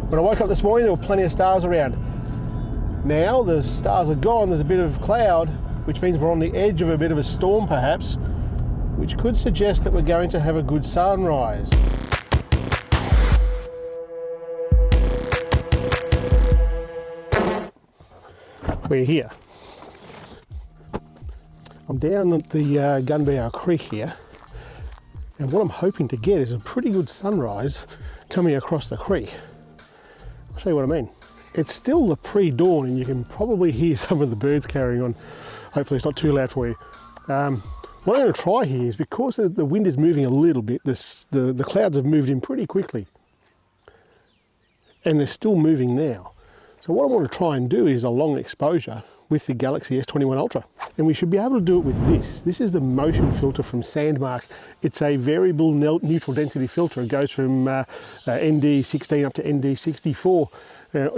When I woke up this morning, there were plenty of stars around. Now the stars are gone, there's a bit of cloud, which means we're on the edge of a bit of a storm perhaps, which could suggest that we're going to have a good sunrise. We're here. I'm down at the Gunbow Creek here, and what I'm hoping to get is a pretty good sunrise coming across the creek. I'll show you what I mean. It's still the pre-dawn and you can probably hear some of the birds carrying on. Hopefully it's not too loud for you. What I'm going to try here is, because the wind is moving a little bit, the clouds have moved in pretty quickly. And they're still moving now. So what I want to try and do is a long exposure with the Galaxy S21 Ultra. And we should be able to do it with this. This is the motion filter from Sandmarc. It's a variable neutral density filter. It goes from ND16 up to ND64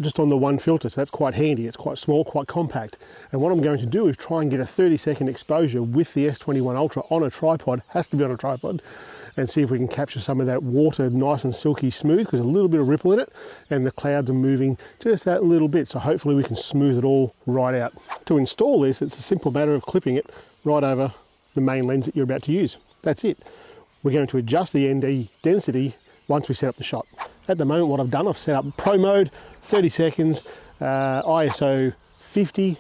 just on the one filter. So that's quite handy. It's quite small, quite compact. And what I'm going to do is try and get a 30-second exposure with the S21 Ultra on a tripod. Has to be on a tripod. And see if we can capture some of that water nice and silky smooth, because a little bit of ripple in it and the clouds are moving just that little bit, so hopefully we can smooth it all right out. To install this, it's a simple matter of clipping it right over the main lens that you're about to use. That's it. We're going to adjust the ND density once we set up the shot. At the moment what I've done, I've set up Pro mode, 30 seconds, ISO 50,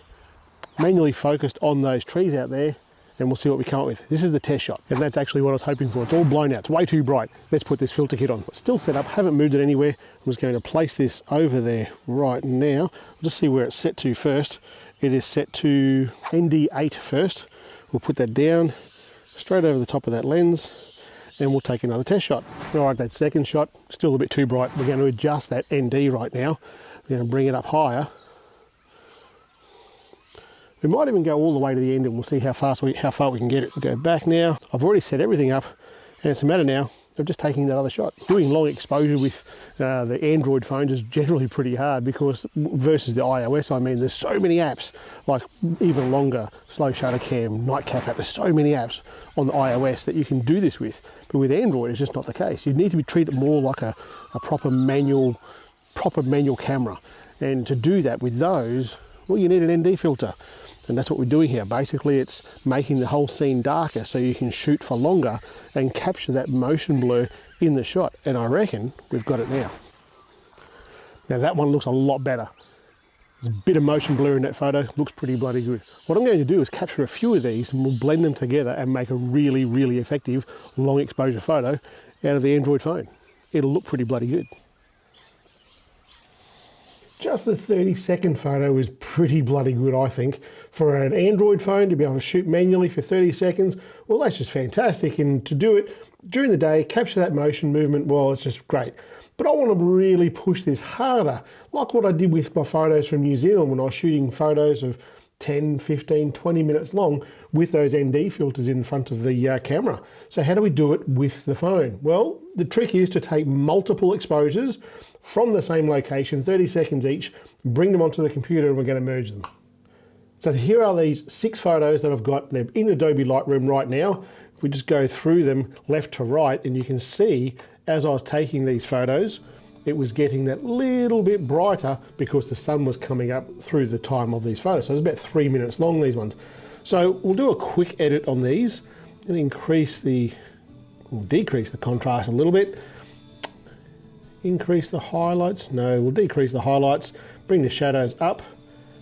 manually focused on those trees out there, and we'll see what we come up with. This is the test shot, and that's actually what I was hoping for. It's all blown out, it's way too bright. Let's put this filter kit on. Still set up, haven't moved it anywhere. I'm just going to place this over there right now. I'll just see where it's set to first. It is set to ND8 first. We'll put that down, straight over the top of that lens, and we'll take another test shot. All right, that second shot, still a bit too bright. We're going to adjust that ND right now. We're going to bring it up higher. We might even go all the way to the end and we'll see how far we can get it. We'll go back now. I've already set everything up, and it's a matter now of just taking that other shot. Doing long exposure with the Android phones is generally pretty hard, because versus the iOS, I mean, there's so many apps, like even longer, slow shutter cam, nightcap app. There's so many apps on the iOS that you can do this with. But with Android, it's just not the case. You need to treat it more like a proper manual camera. And to do that with those, well, you need an ND filter. And that's what we're doing here. Basically, it's making the whole scene darker so you can shoot for longer and capture that motion blur in the shot. And I reckon we've got it now. Now that one looks a lot better. There's a bit of motion blur in that photo, looks pretty bloody good. What I'm going to do is capture a few of these and we'll blend them together and make a really, really effective long exposure photo out of the Android phone. It'll look pretty bloody good. Just the 30-second photo is pretty bloody good, I think. For an Android phone to be able to shoot manually for 30 seconds, well, that's just fantastic. And to do it during the day, capture that motion movement, well, it's just great. But I want to really push this harder, like what I did with my photos from New Zealand when I was shooting photos of 10, 15, 20 minutes long with those ND filters in front of the camera. So how do we do it with the phone? Well, the trick is to take multiple exposures from the same location, 30 seconds each, bring them onto the computer, and we're going to merge them. So here are these 6 photos that I've got. They're in Adobe Lightroom right now. If we just go through them left to right, and you can see as I was taking these photos, it was getting that little bit brighter because the sun was coming up through the time of these photos. So it's about 3 minutes long, these ones. So we'll do a quick edit on these and decrease the contrast a little bit. Increase the highlights. No, we'll decrease the highlights. Bring the shadows up,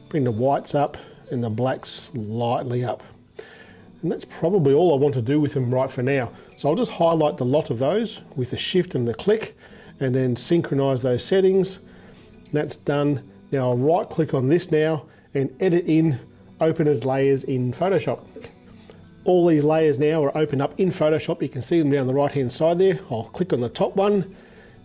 bring the whites up, and the blacks slightly up. And that's probably all I want to do with them right for now. So I'll just highlight the lot of those with the shift and the click, and then synchronize those settings. That's done. Now I'll right click on this now and edit in, open as layers in Photoshop. All these layers now are opened up in Photoshop. You can see them down the right hand side there. I'll click on the top one,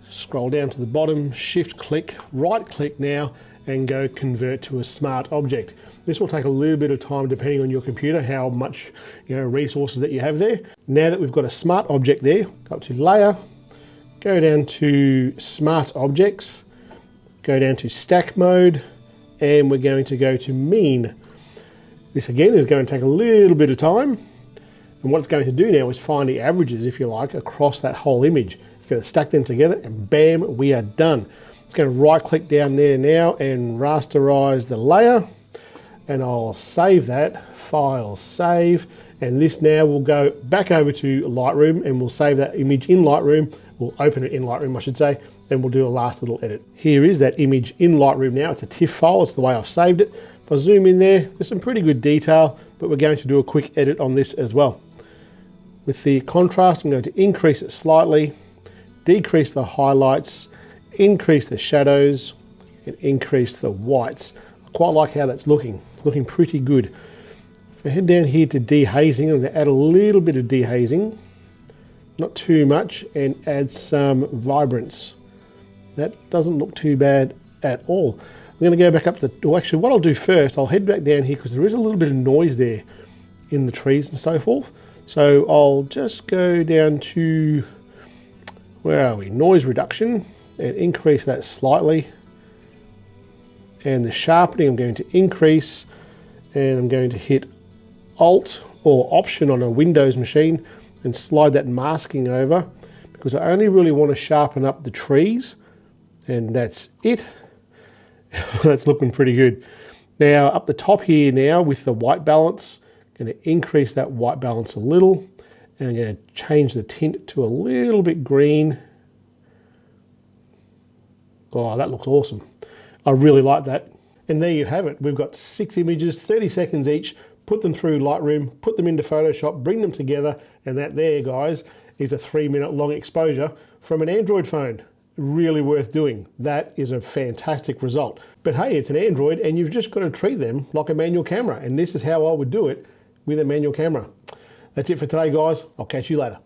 scroll down to the bottom, shift click, right click now, and go convert to a smart object. This will take a little bit of time depending on your computer, how much resources that you have there. Now that we've got a smart object there, go up to layer, go down to smart objects, go down to stack mode, and we're going to go to mean. This again is going to take a little bit of time, and what it's going to do now is find the averages, if you like, across that whole image. It's going to stack them together, and bam, we are done. I'm going to right click down there now and rasterize the layer, and I'll save that, file save, and this now will go back over to Lightroom and we'll save that image in Lightroom. We'll open it in Lightroom, I should say, and we'll do a last little edit. Here is that image in Lightroom now. It's a TIFF file, it's the way I've saved it. If I zoom in there, there's some pretty good detail, but we're going to do a quick edit on this as well. With the contrast, I'm going to increase it slightly, decrease the highlights, increase the shadows, and increase the whites. I quite like how that's looking pretty good. If I head down here to dehazing, I'm going to add a little bit of dehazing, not too much, and add some vibrance. That doesn't look too bad at all. I'm going to go back up to the, well, actually what I'll do first, I'll head back down here because there is a little bit of noise there in the trees and so forth. So I'll just go down to, where are we, noise reduction, and increase that slightly. And the sharpening I'm going to increase, and I'm going to hit Alt or Option on a Windows machine and slide that masking over, because I only really want to sharpen up the trees, and that's it. That's looking pretty good. Now up the top here now with the white balance, I'm going to increase that white balance a little, and I'm going to change the tint to a little bit green. Oh, that looks awesome. I really like that. And there you have it. We've got 6 images, 30 seconds each. Put them through Lightroom, put them into Photoshop, bring them together, and that there, guys, is a 3-minute long exposure from an Android phone. Really worth doing. That is a fantastic result. But hey, it's an Android and you've just got to treat them like a manual camera, and this is how I would do it with a manual camera. That's it for today, guys. I'll catch you later.